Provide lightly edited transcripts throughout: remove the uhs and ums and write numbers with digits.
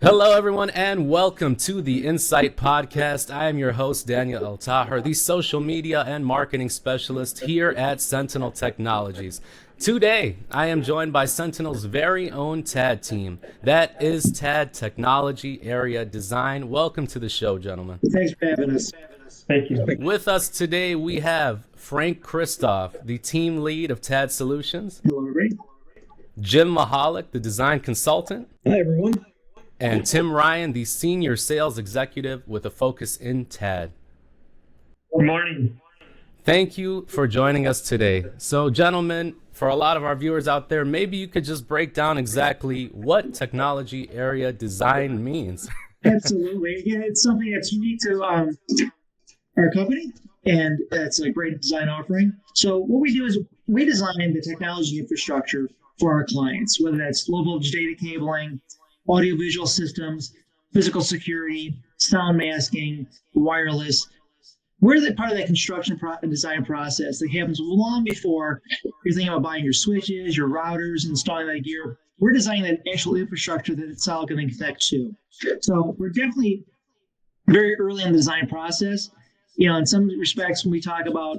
Hello, everyone, and welcome to the Insight Podcast. I am your host, Daniel El-Tahir, the social media and marketing specialist here at Sentinel Technologies. Today, I am joined by Sentinel's very own TAD team. That is TAD Technology Area Design. Welcome to the show, gentlemen. Thanks for having us. Thank you. With us today, we have Frank Kristoff, the team lead of TAD Solutions. Hello, everybody. Jim Michalik, the design consultant. Hi, everyone. And Tim Ryan, the senior sales executive with a focus in TAD. Good morning. Thank you for joining us today. So, gentlemen, for a lot of our viewers out there, maybe you could just break down exactly what technology area design means. Absolutely. Yeah, it's something that's unique to our company, and it's a great design offering. So what we do is we design the technology infrastructure for our clients, whether that's low voltage data cabling, audiovisual systems, physical security, sound masking, wireless. We're the part of that construction and design process that happens long before you're thinking about buying your switches, your routers, installing that gear. We're designing that actual infrastructure that it's all going to connect to. So we're definitely very early in the design process. You know, in some respects, when we talk about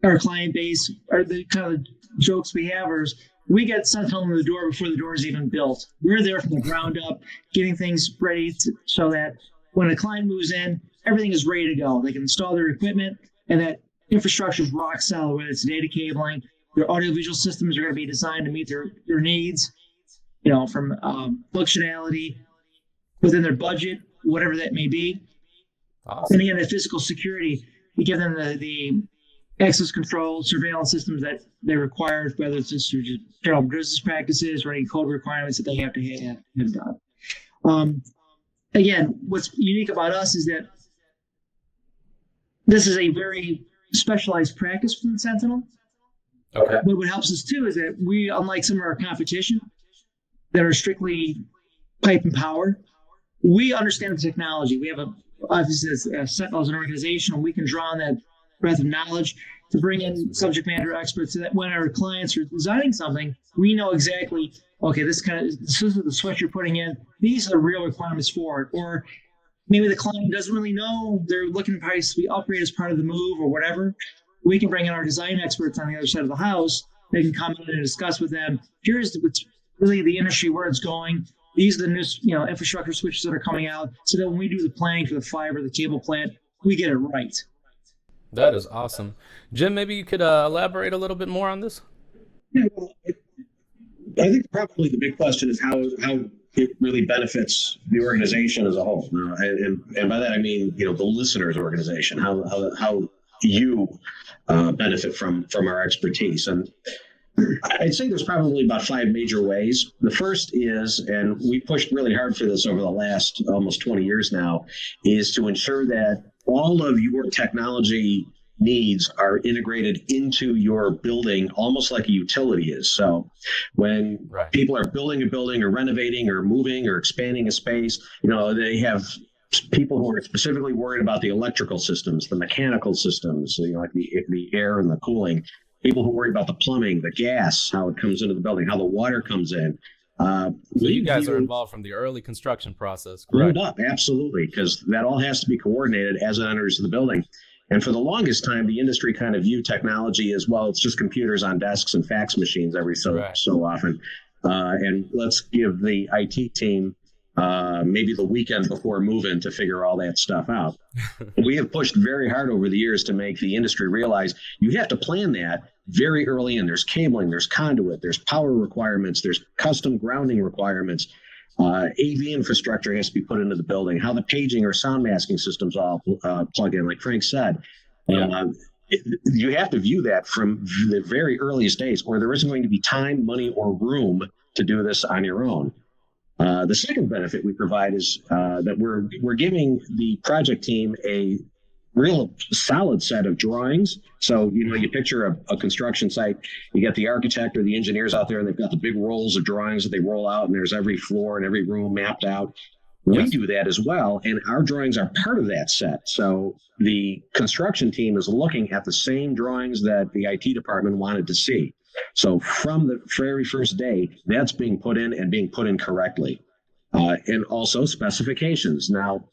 our client base, or the kind of jokes we have is we get Sentinel in the door before the door is even built. We're there from the ground up, getting things ready so that when a client moves in, everything is ready to go. They can install their equipment, and that infrastructure is rock solid, whether it's data cabling. Their audiovisual systems are going to be designed to meet their needs, you know, from functionality within their budget, whatever that may be. Awesome. And again, the physical security, we give them the access control, surveillance systems that they require, whether it's just general business practices or any code requirements that they have to have done. Again, what's unique about us is that this is a very specialized practice within Sentinel. Okay. But what helps us too is that we, unlike some of our competition that are strictly pipe and power, we understand the technology. We have obviously as Sentinel as an organization, we can draw on that breadth of knowledge to bring in subject matter experts so that when our clients are designing something, we know exactly, okay, this is the switch you're putting in. These are the real requirements for it. Or maybe the client doesn't really know, they're looking to be upgraded as part of the move or whatever. We can bring in our design experts on the other side of the house. They can come in and discuss with them. Here's what's really the industry, where it's going. These are the new, infrastructure switches that are coming out, so that when we do the planning for the fiber, the cable plant, we get it right. That is awesome. Jim, maybe you could elaborate a little bit more on this? Yeah, well, I think probably the big question is how it really benefits the organization as a whole. And by that, I mean, the listener's organization, how you benefit from our expertise. And I'd say there's probably about 5 major ways. The first is, and we pushed really hard for this over the last almost 20 years now, is to ensure that all of your technology needs are integrated into your building almost like a utility is. So when people are building a building or renovating or moving or expanding a space, they have people who are specifically worried about the electrical systems, the mechanical systems, like the air and the cooling. People who worry about the plumbing, the gas, how it comes into the building, how the water comes in. So you guys are involved from the early construction process, correct? Right up, absolutely, because that all has to be coordinated as it enters the building. And for the longest time, the industry kind of viewed technology as, well, it's just computers on desks and fax machines every so often. And let's give the IT team maybe the weekend before move-in to figure all that stuff out. We have pushed very hard over the years to make the industry realize you have to plan that very early in. There's cabling, there's conduit, there's power requirements, there's custom grounding requirements. AV infrastructure has to be put into the building, how the paging or sound masking systems all plug in, like Frank said. You have to view that from the very earliest days, or there isn't going to be time, money, or room to do this on your own. The second benefit we provide is that we're giving the project team a real solid set of drawings. So, you picture a construction site, you get the architect or the engineers out there, and they've got the big rolls of drawings that they roll out, and there's every floor and every room mapped out. We do that as well, and our drawings are part of that set. So the construction team is looking at the same drawings that the IT department wanted to see. So from the very first day, that's being put in and being put in correctly. and also specifications. Now,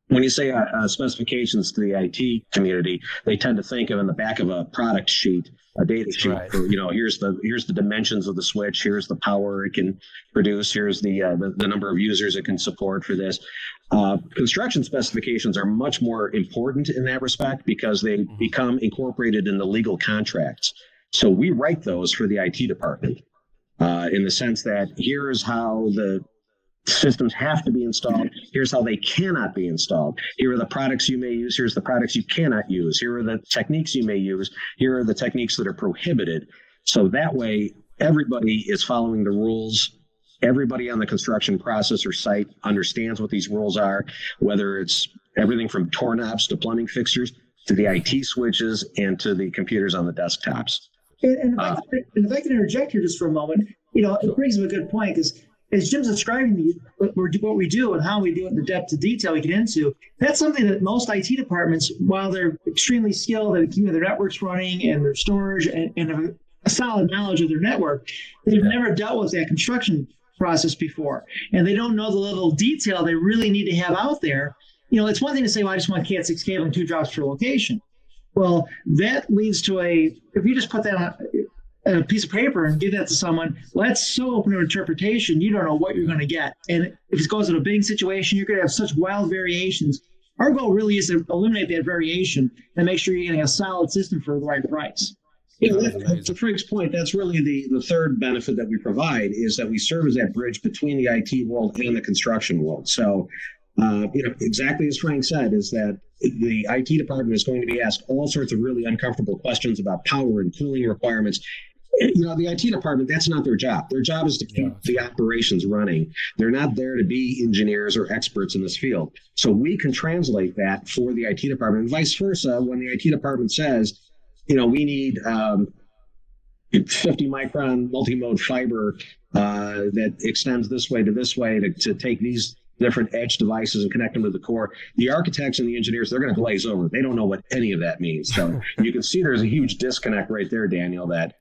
when you say specifications to the IT community, they tend to think of in the back of a product sheet, a data sheet for, here's the dimensions of the switch, here's the power it can produce, here's the number of users it can support for this. Construction specifications are much more important in that respect because they become incorporated in the legal contracts. So we write those for the IT department in the sense that here's how the systems have to be installed. Here's how they cannot be installed. Here are the products you may use. Here's the products you cannot use. Here are the techniques you may use. Here are the techniques that are prohibited. So that way, everybody is following the rules. Everybody on the construction process or site understands what these rules are, whether it's everything from door knobs to plumbing fixtures to the IT switches and to the computers on the desktops. And if I can interject here just for a moment, it brings up a good point because as Jim's describing what we do and how we do it in the depth of detail we get into, that's something that most IT departments, while they're extremely skilled at keeping their networks running and their storage and have a solid knowledge of their network, they've never dealt with that construction process before. And they don't know the level of detail they really need to have out there. It's one thing to say, well, I just want Cat 6 cable and 2 drops per location. Well, that leads to if you just put that on a piece of paper and give that to someone, well, that's so open to interpretation, you don't know what you're going to get. And if it goes in a bidding situation, you're going to have such wild variations. Our goal really is to eliminate that variation and make sure you're getting a solid system for the right price. To Frank's point, that's really the third benefit that we provide is that we serve as that bridge between the IT world and the construction world. So, exactly as Frank said, is that the IT department is going to be asked all sorts of really uncomfortable questions about power and cooling requirements. The IT department, that's not their job. Their job is to keep the operations running. They're not there to be engineers or experts in this field. So we can translate that for the IT department and vice versa. When the IT department says, we need 50 micron multi-mode fiber that extends this way to take these different edge devices and connect them to the core. The architects and the engineers, they're going to glaze over. They don't know what any of that means. So you can see there's a huge disconnect right there, Daniel, that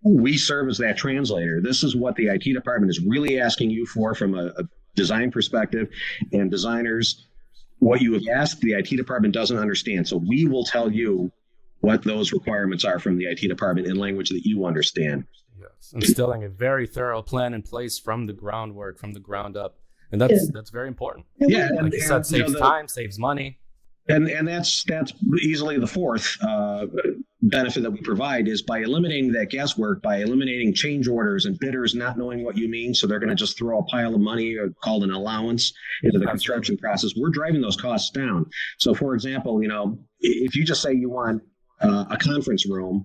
we serve as that translator. This is what the IT department is really asking you for from a design perspective, and designers, what you have asked, the IT department doesn't understand. So we will tell you what those requirements are from the IT department in language that you understand. Yes, instilling a very thorough plan in place from the groundwork, from the ground up. And that's very important. Yeah, like you said, saves time, saves money. And that's easily the fourth benefit that we provide is by eliminating that guesswork, by eliminating change orders and bidders not knowing what you mean. So they're going to just throw a pile of money called an allowance into the construction process. We're driving those costs down. So, for example, if you just say you want a conference room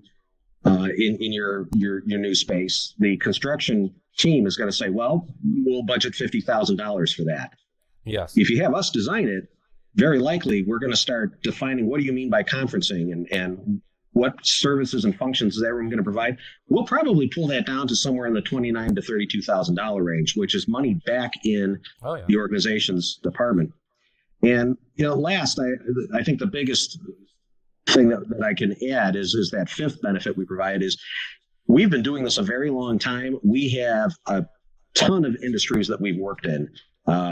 in your new space, the construction team is going to say, well, we'll budget $50,000 for that. Yes. If you have us design it, very likely we're going to start defining what do you mean by conferencing and what services and functions is that room going to provide. We'll probably pull that down to somewhere in the $29,000 to $32,000 range, which is money back in the organization's department. And last, I think the biggest thing that I can add is that fifth benefit we provide is we've been doing this a very long time. We have a ton of industries that we've worked in.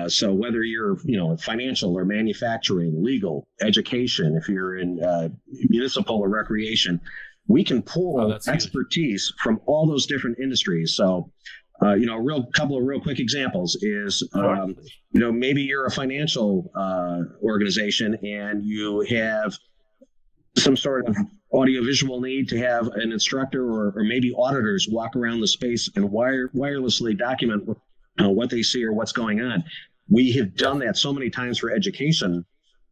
So whether you're, financial or manufacturing, legal, education, if you're in municipal or recreation, we can pull expertise from all those different industries. So, a couple of real quick examples is, maybe you're a financial organization and you have some sort of audiovisual need to have an instructor or maybe auditors walk around the space and wirelessly document what they see or what's going on. We have done that so many times for education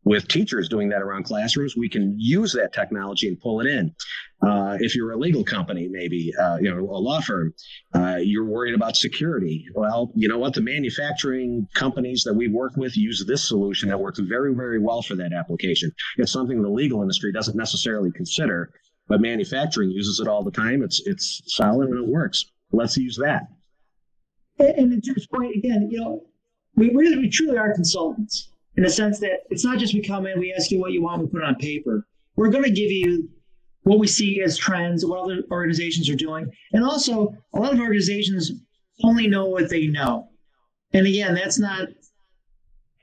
with teachers doing that around classrooms. We can use that technology and pull it in. If you're a legal company, maybe, a law firm, you're worried about security. Well, you know what? The manufacturing companies that we work with use this solution that works very, very well for that application. It's something the legal industry doesn't necessarily consider, but manufacturing uses it all the time. It's solid and it works. Let's use that. And to Jim's point, again, we truly are consultants in the sense that it's not just we come in, we ask you what you want, we put it on paper. We're going to give you what we see as trends, what other organizations are doing. And also, a lot of organizations only know what they know. And again, that's not,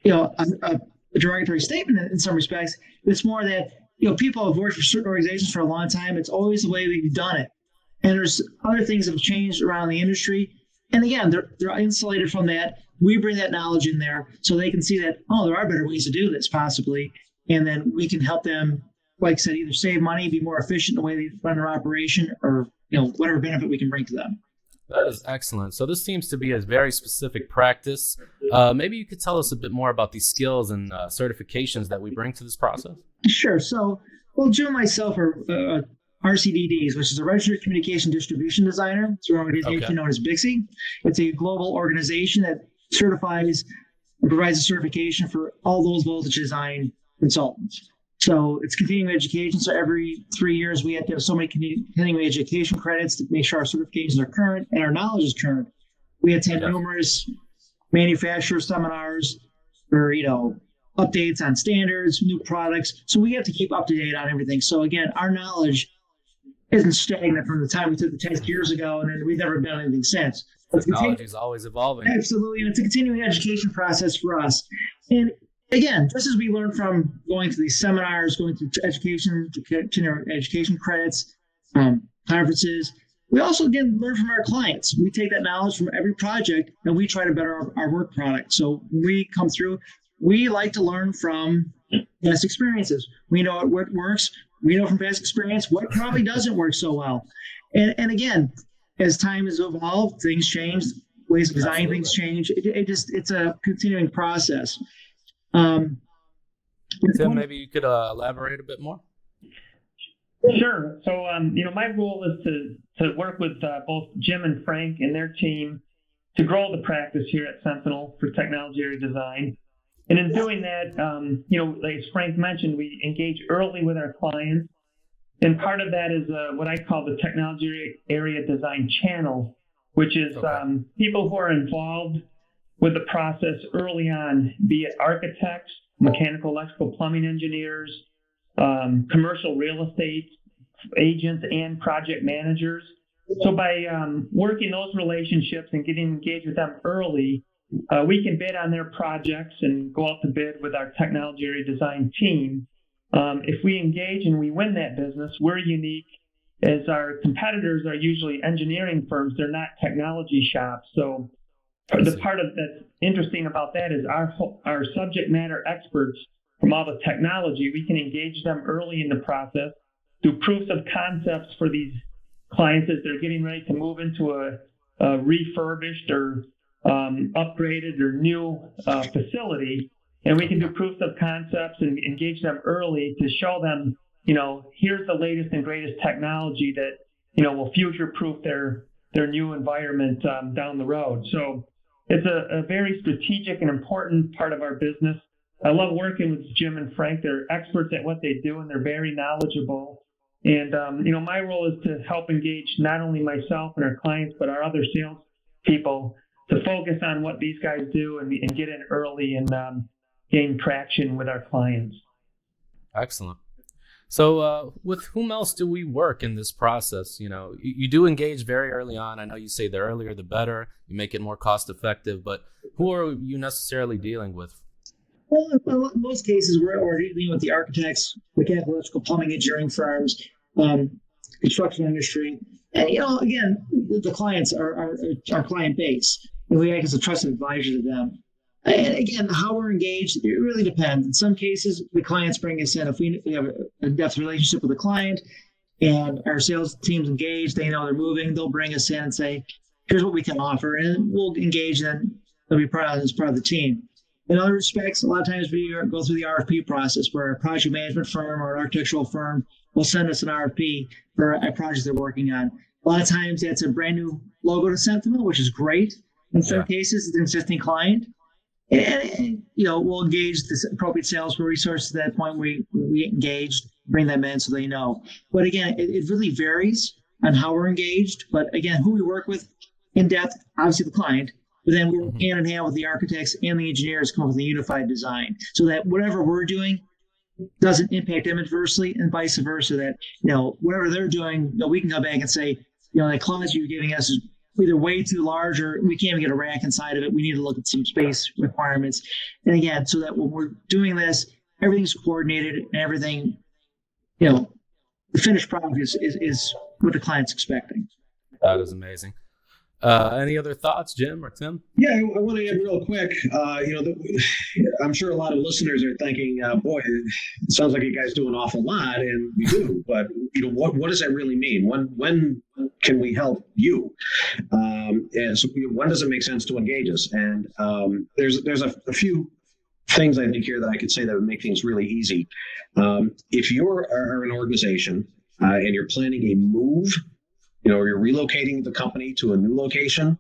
a derogatory statement in some respects. It's more that, people have worked for certain organizations for a long time. It's always the way we've done it. And there's other things that have changed around the industry. And again, they're insulated from that. We bring that knowledge in there so they can see that, there are better ways to do this possibly. And then we can help them, like I said, either save money, be more efficient in the way they run their operation, or, whatever benefit we can bring to them. That is excellent. So this seems to be a very specific practice. Maybe you could tell us a bit more about these skills and certifications that we bring to this process. Sure. So, Jim and myself are RCDDs, which is a Registered Communication Distribution Designer. It's an organization known as BIXI. It's a global organization that certifies and provides a certification for all those voltage design consultants. So it's continuing education. So every 3 years, we have to have so many continuing education credits to make sure our certifications are current and our knowledge is current. We attend numerous manufacturer seminars for, updates on standards, new products. So we have to keep up to date on everything. So again, our knowledge isn't stagnant from the time we took the test years ago, and then we've never done anything since. Technology is always evolving. Absolutely, and it's a continuing education process for us. And again, just as we learn from going to these seminars, going through education credits, conferences, we also, again, learn from our clients. We take that knowledge from every project, and we try to better our work product. So when we come through, we like to learn from past experiences. We know what works. We know from past experience what probably doesn't work so well. And again, as time has evolved, things change, ways of designing things change. It's a continuing process. Tim, maybe you could elaborate a bit more. Sure. So, my role is to work with both Jim and Frank and their team to grow the practice here at Sentinel for technology area design. And in doing that, like as Frank mentioned, we engage early with our clients. And part of that is what I call the technology area design channel, which is people who are involved with the process early on, be it architects, mechanical, electrical, plumbing engineers, commercial real estate agents, and project managers. So by working those relationships and getting engaged with them early, we can bid on their projects and go out to bid with our technology area design team. If we engage and we win that business, we're unique, as our competitors are usually engineering firms. They're not technology shops. So the part of that's interesting about that is our subject matter experts from all the technology, we can engage them early in the process, do proofs of concepts for these clients as they're getting ready to move into a refurbished or upgraded or new facility. And we can do proofs of concepts and engage them early to show them, here's the latest and greatest technology that, will future-proof their new environment down the road. So it's a very strategic and important part of our business. I love working with Jim and Frank. They're experts at what they do, and they're very knowledgeable. And, my role is to help engage not only myself and our clients, but our other sales people to focus on what these guys do and get in early and gain traction with our clients. Excellent. So with whom else do we work in this process? You do engage very early on. I know you say the earlier the better. You make it more cost effective, but who are you necessarily dealing with? Well, in most cases, we're dealing with the architects, mechanical, electrical, plumbing, engineering firms, construction industry. And, again, the clients are our client base. And we act as a trusted advisor to them. And again, how we're engaged, it really depends. In some cases, the clients bring us in. If we have a in-depth relationship with the client and our sales team's engaged, they know they're moving, they'll bring us in and say, here's what we can offer. And we'll engage them. They'll be proud as part of the team. In other respects, a lot of times we go through the RFP process where a project management firm or an architectural firm will send us an RFP for a project they're working on. A lot of times that's a brand new logo to Sentinel, which is great. In some cases, it's an existing client. And we'll engage the appropriate sales resources at that point. We engage, bring them in so they know. But again, it really varies on how we're engaged. But again, who we work with in depth, obviously the client, but then we're hand in hand with the architects and the engineers come up with a unified design so that whatever we're doing doesn't impact them adversely and vice versa, that, whatever they're doing, we can go back and say, that clause you're giving us either way too large or we can't even get a rack inside of it. We need to look at some space requirements. And again, so that when we're doing this, everything's coordinated and everything, the finished product is what the client's expecting. That is amazing. Any other thoughts, Jim or Tim? Yeah, I want to add real quick. I'm sure a lot of listeners are thinking, boy, it sounds like you guys do an awful lot, and we do. But what does that really mean? When can we help you? And so when does it make sense to engage us? And there's a few things I think here that I could say that would make things really easy. If you are an organization and you're planning a move, you're relocating the company to a new location,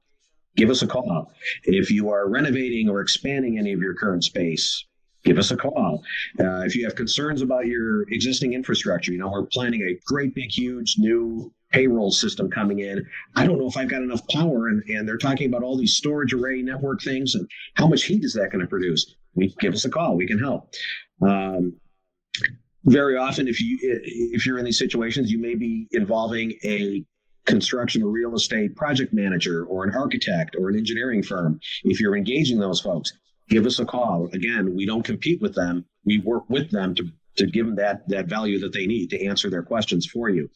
give us a call. If you are renovating or expanding any of your current space, give us a call. If you have concerns about your existing infrastructure, we're planning a great big huge new payroll system coming in. I don't know if I've got enough power, and they're talking about all these storage array network things, and how much heat is that going to produce? Give us a call. We can help. Very often, if you're in these situations, you may be involving a construction or real estate project manager or an architect or an engineering firm. If you're engaging those folks, give us a call. Again, we don't compete with them. We work with them to give them that value that they need to answer their questions for you.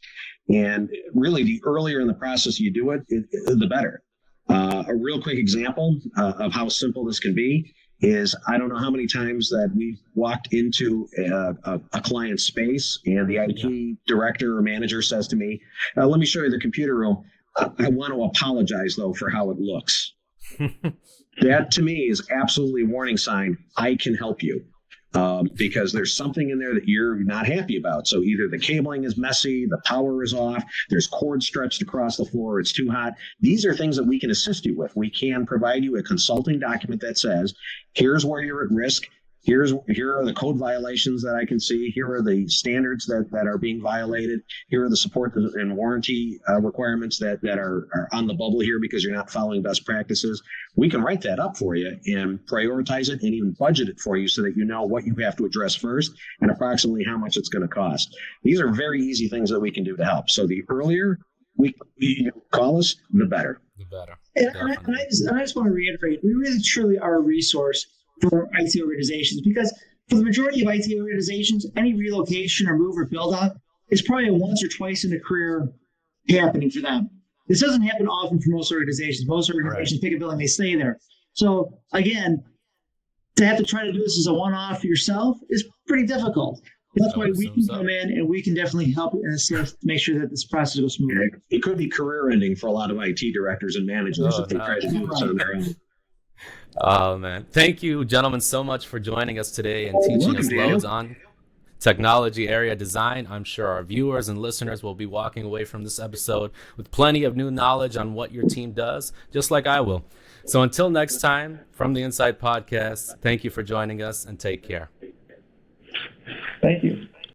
And really, the earlier in the process you do it, the better. A real quick example of how simple this can be is I don't know how many times that we've walked into a client's space and the IT director or manager says to me, let me show you the computer room. I want to apologize, though, for how it looks. That, to me, is absolutely a warning sign. I can help you because there's something in there that you're not happy about. So either the cabling is messy, the power is off, there's cords stretched across the floor, it's too hot. These are things that we can assist you with. We can provide you a consulting document that says, here's where you're at risk. Here are the code violations that I can see. Here are the standards that are being violated. Here are the support and warranty requirements that are on the bubble here because you're not following best practices. We can write that up for you and prioritize it and even budget it for you so that you know what you have to address first and approximately how much it's going to cost. These are very easy things that we can do to help. So the earlier you call us, the better. The better. And I just want to reiterate, we really truly are a resource for IT organizations, because for the majority of IT organizations, any relocation or move or build out is probably a once or twice in a career happening for them. This doesn't happen often for most organizations. Most organizations pick a building, they stay there. So again, to have to try to do this as a one-off yourself is pretty difficult. That's why we can come in and we can definitely help and assist to make sure that this process goes smoothly. It could be career ending for a lot of IT directors and managers if they try to do this on their own. Oh, man. Thank you, gentlemen, so much for joining us today and teaching us loads on technology area design. I'm sure our viewers and listeners will be walking away from this episode with plenty of new knowledge on what your team does, just like I will. So until next time, from the Insight Podcast, thank you for joining us and take care. Thank you.